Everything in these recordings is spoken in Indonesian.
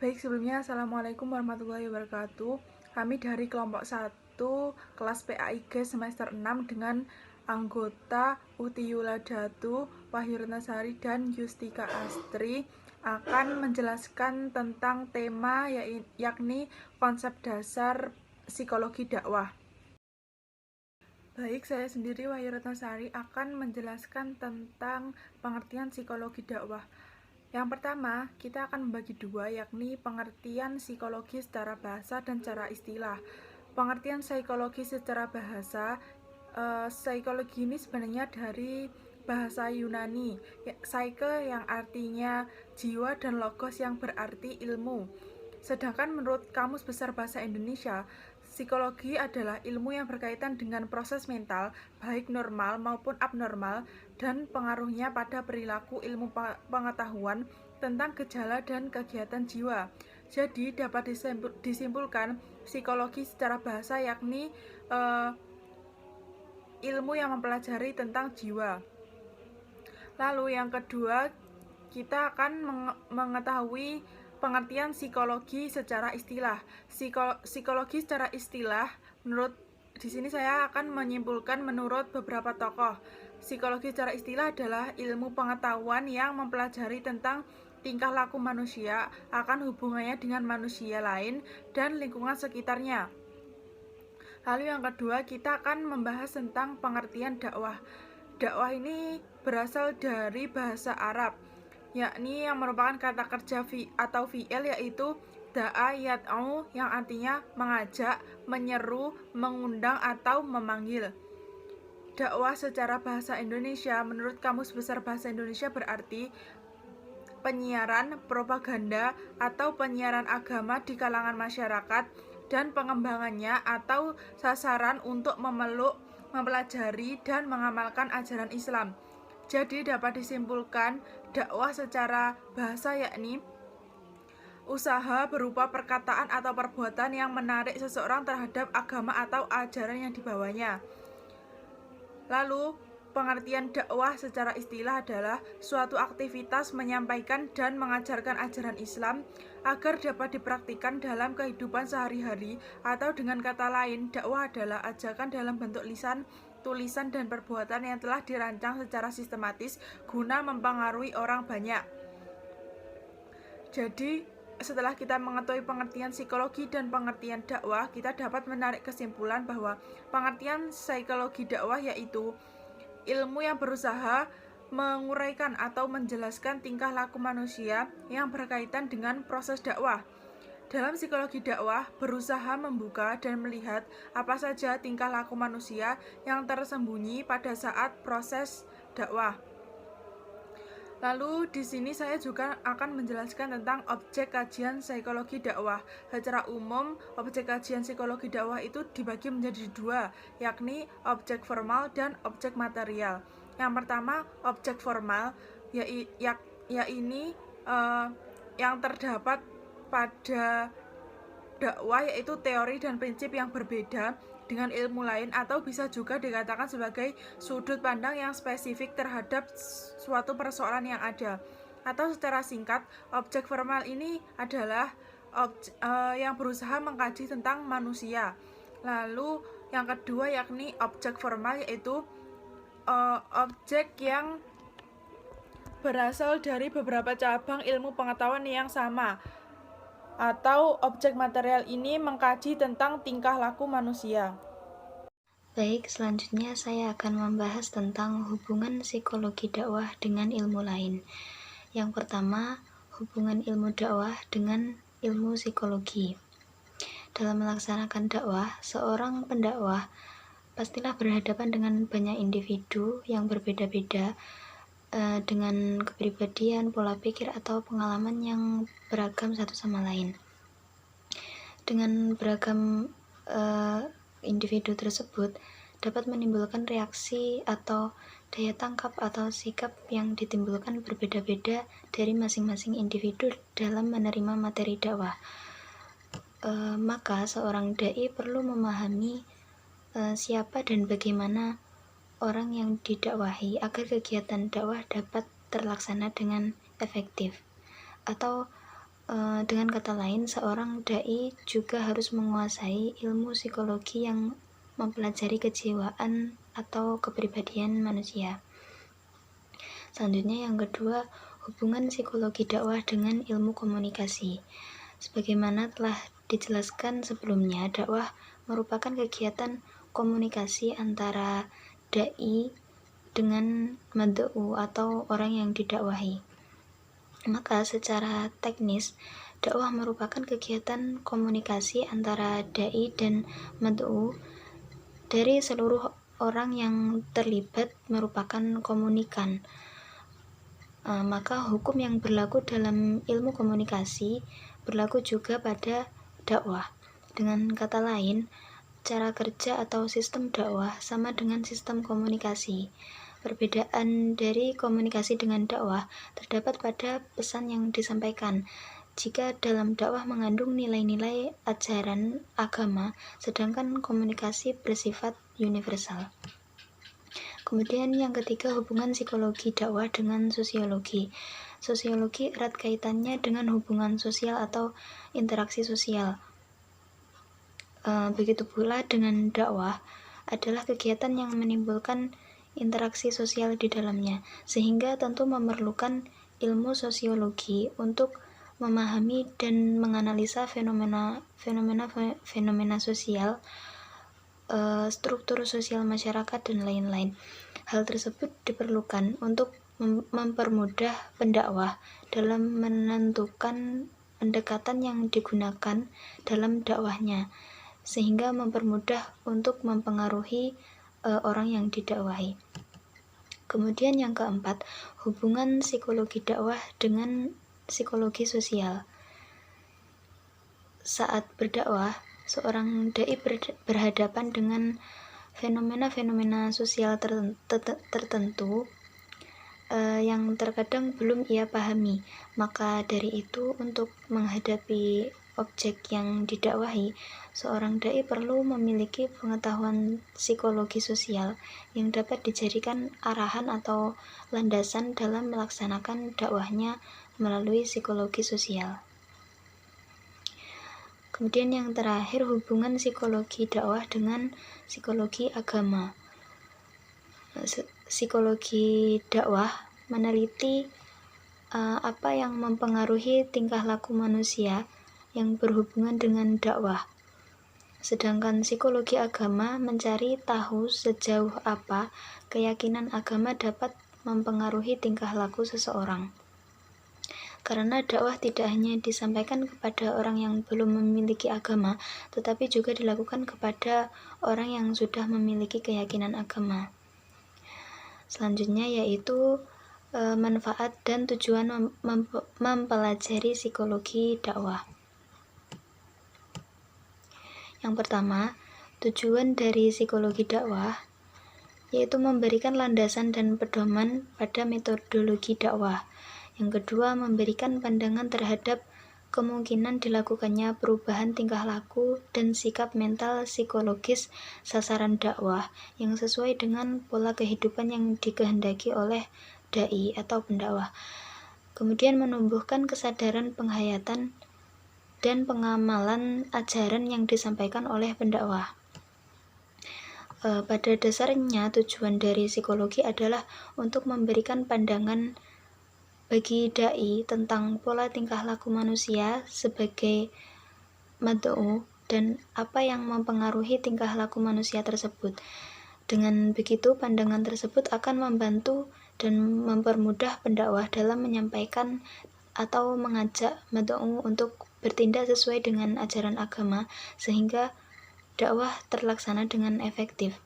Baik, sebelumnya Assalamualaikum warahmatullahi wabarakatuh. Kami dari kelompok 1 kelas PAIG semester 6 dengan anggota Uti Yuladatu, Wahyu Ratnasari, dan Yustika Astri akan menjelaskan tentang tema yakni konsep dasar psikologi dakwah. Baik, saya sendiri Wahyu Ratnasari akan menjelaskan tentang pengertian psikologi dakwah. Yang pertama, kita akan membagi dua, yakni pengertian psikologi secara bahasa dan secara istilah. Pengertian psikologi secara bahasa, psikologi ini sebenarnya dari bahasa Yunani, psyche yang artinya jiwa dan logos yang berarti ilmu. Sedangkan menurut Kamus Besar Bahasa Indonesia, psikologi adalah ilmu yang berkaitan dengan proses mental, baik normal maupun abnormal, dan pengaruhnya pada perilaku ilmu pengetahuan tentang gejala dan kegiatan jiwa. Jadi dapat disimpulkan psikologi secara bahasa yakni ilmu yang mempelajari tentang jiwa. Lalu yang kedua, kita akan mengetahui pengertian psikologi secara istilah. Psikologi secara istilah, di sini saya akan menyimpulkan menurut beberapa tokoh. Psikologi secara istilah adalah ilmu pengetahuan yang mempelajari tentang tingkah laku manusia, akan hubungannya dengan manusia lain dan lingkungan sekitarnya. Lalu yang kedua, kita akan membahas tentang pengertian dakwah. Dakwah ini berasal dari bahasa Arab, yakni yang merupakan kata kerja atau fi'il, yaitu da'a yad'u, yang artinya mengajak, menyeru, mengundang, atau memanggil. Dakwah secara bahasa Indonesia menurut Kamus Besar Bahasa Indonesia berarti penyiaran, propaganda, atau penyiaran agama di kalangan masyarakat dan pengembangannya atau sasaran untuk memeluk, mempelajari, dan mengamalkan ajaran Islam. Jadi dapat disimpulkan dakwah secara bahasa yakni usaha berupa perkataan atau perbuatan yang menarik seseorang terhadap agama atau ajaran yang dibawanya. Lalu pengertian dakwah secara istilah adalah suatu aktivitas menyampaikan dan mengajarkan ajaran Islam agar dapat dipraktikkan dalam kehidupan sehari-hari, atau dengan kata lain, dakwah adalah ajakan dalam bentuk lisan, tulisan, dan perbuatan yang telah dirancang secara sistematis guna mempengaruhi orang banyak. Jadi, setelah kita mengetahui pengertian psikologi dan pengertian dakwah, kita dapat menarik kesimpulan bahwa pengertian psikologi dakwah yaitu ilmu yang berusaha menguraikan atau menjelaskan tingkah laku manusia yang berkaitan dengan proses dakwah. Dalam psikologi dakwah, berusaha membuka dan melihat apa saja tingkah laku manusia yang tersembunyi pada saat proses dakwah. Lalu di sini saya juga akan menjelaskan tentang objek kajian psikologi dakwah. Secara umum, objek kajian psikologi dakwah itu dibagi menjadi dua, yakni objek formal dan objek material. Yang pertama, objek formal, yang terdapat pada dakwah, yaitu teori dan prinsip yang berbeda dengan ilmu lain, atau bisa juga dikatakan sebagai sudut pandang yang spesifik terhadap suatu persoalan yang ada. Atau secara singkat, objek formal ini adalah yang berusaha mengkaji tentang manusia. Lalu yang kedua yakni objek formal, yaitu objek yang berasal dari beberapa cabang ilmu pengetahuan yang sama. Atau objek material ini mengkaji tentang tingkah laku manusia. Baik, selanjutnya saya akan membahas tentang hubungan psikologi dakwah dengan ilmu lain. Yang pertama, hubungan ilmu dakwah dengan ilmu psikologi. Dalam melaksanakan dakwah, seorang pendakwah pastilah berhadapan dengan banyak individu yang berbeda-beda, dengan kepribadian, pola pikir, atau pengalaman yang beragam satu sama lain. Dengan beragam individu tersebut dapat menimbulkan reaksi atau daya tangkap atau sikap yang ditimbulkan berbeda-beda dari masing-masing individu dalam menerima materi dakwah. Maka seorang dai perlu memahami siapa dan bagaimana orang yang didakwahi agar kegiatan dakwah dapat terlaksana dengan efektif. Atau Dengan kata lain, seorang dai juga harus menguasai ilmu psikologi yang mempelajari kejiwaan atau kepribadian manusia. Selanjutnya yang kedua, hubungan psikologi dakwah dengan ilmu komunikasi. Sebagaimana telah dijelaskan sebelumnya, dakwah merupakan kegiatan komunikasi antara dai dengan mad'u atau orang yang didakwahi. Maka secara teknis, dakwah merupakan kegiatan komunikasi antara dai dan mad'u dari seluruh orang yang terlibat merupakan komunikan. Maka hukum yang berlaku dalam ilmu komunikasi berlaku juga pada dakwah. Dengan kata lain, cara kerja atau sistem dakwah sama dengan sistem komunikasi. Perbedaan dari komunikasi dengan dakwah terdapat pada pesan yang disampaikan. Jika dalam dakwah mengandung nilai-nilai ajaran agama, sedangkan komunikasi bersifat universal. Kemudian yang ketiga, hubungan psikologi dakwah dengan sosiologi. Sosiologi erat kaitannya dengan hubungan sosial atau interaksi sosial. Begitu pula dengan dakwah adalah kegiatan yang menimbulkan interaksi sosial di dalamnya, sehingga tentu memerlukan ilmu sosiologi untuk memahami dan menganalisa fenomena sosial, struktur sosial masyarakat, dan lain-lain. Hal tersebut diperlukan untuk mempermudah pendakwah dalam menentukan pendekatan yang digunakan dalam dakwahnya, sehingga mempermudah untuk mempengaruhi orang yang didakwahi. Kemudian yang keempat, hubungan psikologi dakwah dengan psikologi sosial. Saat berdakwah, seorang dai berhadapan dengan fenomena-fenomena sosial tertentu yang terkadang belum ia pahami. Maka dari itu, untuk menghadapi objek yang didakwahi, seorang dai perlu memiliki pengetahuan psikologi sosial yang dapat dijadikan arahan atau landasan dalam melaksanakan dakwahnya melalui psikologi sosial. Kemudian yang terakhir, hubungan psikologi dakwah dengan psikologi agama. Psikologi dakwah meneliti apa yang mempengaruhi tingkah laku manusia yang berhubungan dengan dakwah. Sedangkan psikologi agama mencari tahu sejauh apa keyakinan agama dapat mempengaruhi tingkah laku seseorang. Karena dakwah tidak hanya disampaikan kepada orang yang belum memiliki agama, tetapi juga dilakukan kepada orang yang sudah memiliki keyakinan agama. Selanjutnya yaitu manfaat dan tujuan mempelajari psikologi dakwah. Yang pertama, tujuan dari psikologi dakwah yaitu memberikan landasan dan pedoman pada metodologi dakwah. Yang kedua, memberikan pandangan terhadap kemungkinan dilakukannya perubahan tingkah laku dan sikap mental psikologis sasaran dakwah yang sesuai dengan pola kehidupan yang dikehendaki oleh dai atau pendakwah. Kemudian menumbuhkan kesadaran penghayatan dan pengamalan ajaran yang disampaikan oleh pendakwah. Pada dasarnya, tujuan dari psikologi adalah untuk memberikan pandangan bagi dai tentang pola tingkah laku manusia sebagai mad'u dan apa yang mempengaruhi tingkah laku manusia tersebut. Dengan begitu, pandangan tersebut akan membantu dan mempermudah pendakwah dalam menyampaikan atau mengajak mad'u untuk bertindak sesuai dengan ajaran agama sehingga dakwah terlaksana dengan efektif.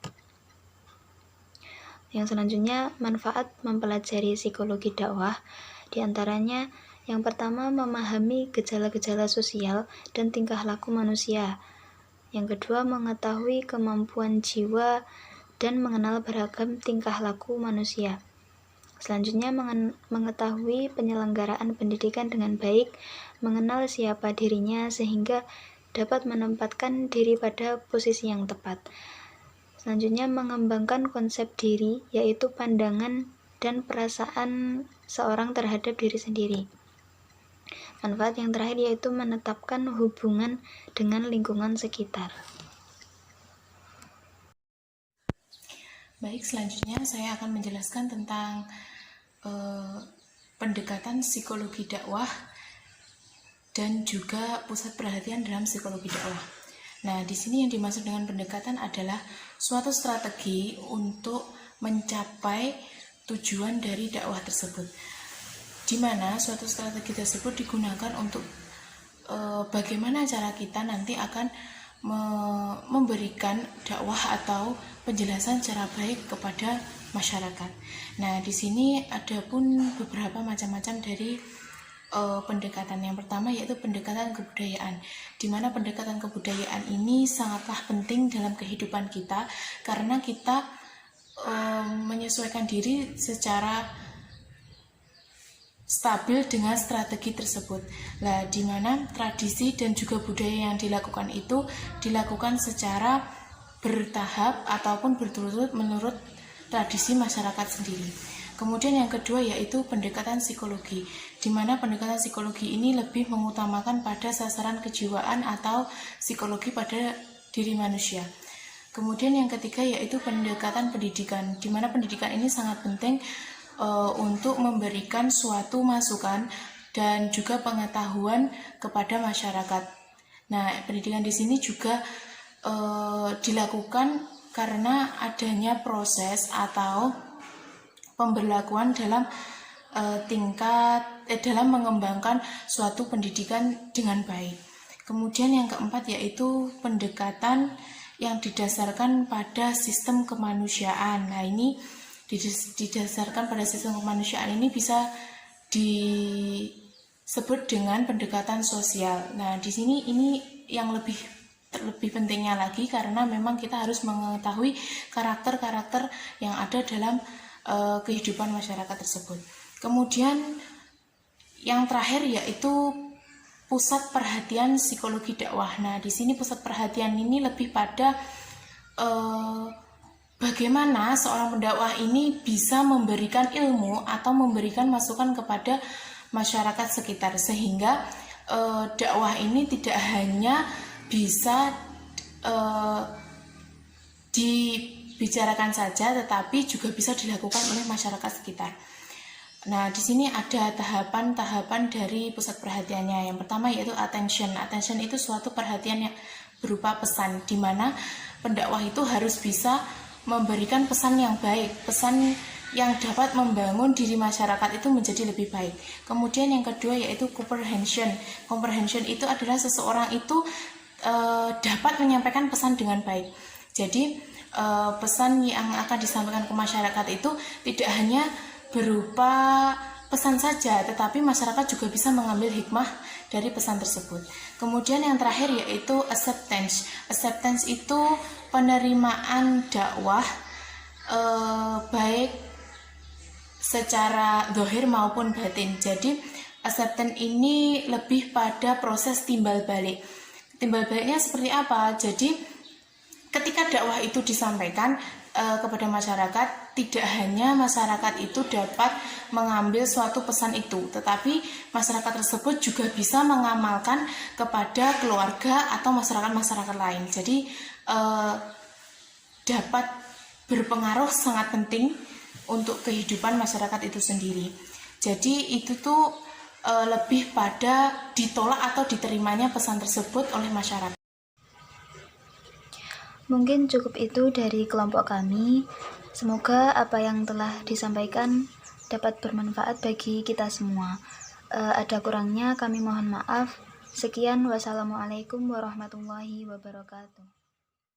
Yang selanjutnya, manfaat mempelajari psikologi dakwah. Di antaranya, yang pertama, memahami gejala-gejala sosial dan tingkah laku manusia. Yang kedua, mengetahui kemampuan jiwa dan mengenal beragam tingkah laku manusia. Selanjutnya, mengetahui penyelenggaraan pendidikan dengan baik, mengenal siapa dirinya sehingga dapat menempatkan diri pada posisi yang tepat. Selanjutnya, mengembangkan konsep diri, yaitu pandangan dan perasaan seorang terhadap diri sendiri. Manfaat yang terakhir yaitu menetapkan hubungan dengan lingkungan sekitar. Baik, selanjutnya saya akan menjelaskan tentang pendekatan psikologi dakwah dan juga pusat perhatian dalam psikologi dakwah. Nah, di sini yang dimaksud dengan pendekatan adalah suatu strategi untuk mencapai tujuan dari dakwah tersebut, di mana suatu strategi tersebut digunakan untuk bagaimana cara kita nanti akan memberikan dakwah atau penjelasan secara baik kepada masyarakat. Nah, di sini ada pun beberapa macam-macam dari pendekatan. Yang pertama yaitu pendekatan kebudayaan, di mana pendekatan kebudayaan ini sangatlah penting dalam kehidupan kita karena kita menyesuaikan diri secara stabil dengan strategi tersebut. Nah, di mana tradisi dan juga budaya yang dilakukan itu dilakukan secara bertahap ataupun berturut-turut menurut tradisi masyarakat sendiri. Kemudian yang kedua yaitu pendekatan psikologi, di mana pendekatan psikologi ini lebih mengutamakan pada sasaran kejiwaan atau psikologi pada diri manusia. Kemudian yang ketiga yaitu pendekatan pendidikan, di mana pendidikan ini sangat penting untuk memberikan suatu masukan dan juga pengetahuan kepada masyarakat. Nah, pendidikan di sini juga dilakukan karena adanya proses atau pemberlakuan dalam dalam mengembangkan suatu pendidikan dengan baik. Kemudian yang keempat yaitu pendekatan yang didasarkan pada sistem kemanusiaan. Nah, ini didasarkan pada sistem kemanusiaan ini bisa disebut dengan pendekatan sosial. Nah, di sini ini yang lebih pentingnya lagi karena memang kita harus mengetahui karakter-karakter yang ada dalam kehidupan masyarakat tersebut. Kemudian yang terakhir yaitu pusat perhatian psikologi dakwah. Nah, di sini pusat perhatian ini lebih pada bagaimana seorang pendakwah ini bisa memberikan ilmu atau memberikan masukan kepada masyarakat sekitar, sehingga dakwah ini tidak hanya bisa dibicarakan saja, tetapi juga bisa dilakukan oleh masyarakat sekitar. Nah, di sini ada tahapan-tahapan dari pusat perhatiannya. Yang pertama yaitu attention. Attention itu suatu perhatian yang berupa pesan, di mana pendakwah itu harus bisa memberikan pesan yang baik, pesan yang dapat membangun diri masyarakat itu menjadi lebih baik. Kemudian yang kedua yaitu comprehension. Comprehension itu adalah seseorang itu dapat menyampaikan pesan dengan baik. Jadi pesan yang akan disampaikan ke masyarakat itu tidak hanya berupa pesan saja, tetapi masyarakat juga bisa mengambil hikmah dari pesan tersebut. Kemudian yang terakhir yaitu acceptance. Acceptance itu penerimaan dakwah baik secara zahir maupun batin. Jadi acceptance ini lebih pada proses timbal balik. Timbal baliknya seperti apa? Jadi ketika dakwah itu disampaikan kepada masyarakat, tidak hanya masyarakat itu dapat mengambil suatu pesan itu, tetapi masyarakat tersebut juga bisa mengamalkan kepada keluarga atau masyarakat-masyarakat lain. Jadi dapat berpengaruh sangat penting untuk kehidupan masyarakat itu sendiri. Jadi itu tuh lebih pada ditolak atau diterimanya pesan tersebut oleh masyarakat. Mungkin cukup itu dari kelompok kami. Semoga apa yang telah disampaikan dapat bermanfaat bagi kita semua. Ada kurangnya kami mohon maaf. Sekian, wassalamualaikum warahmatullahi wabarakatuh.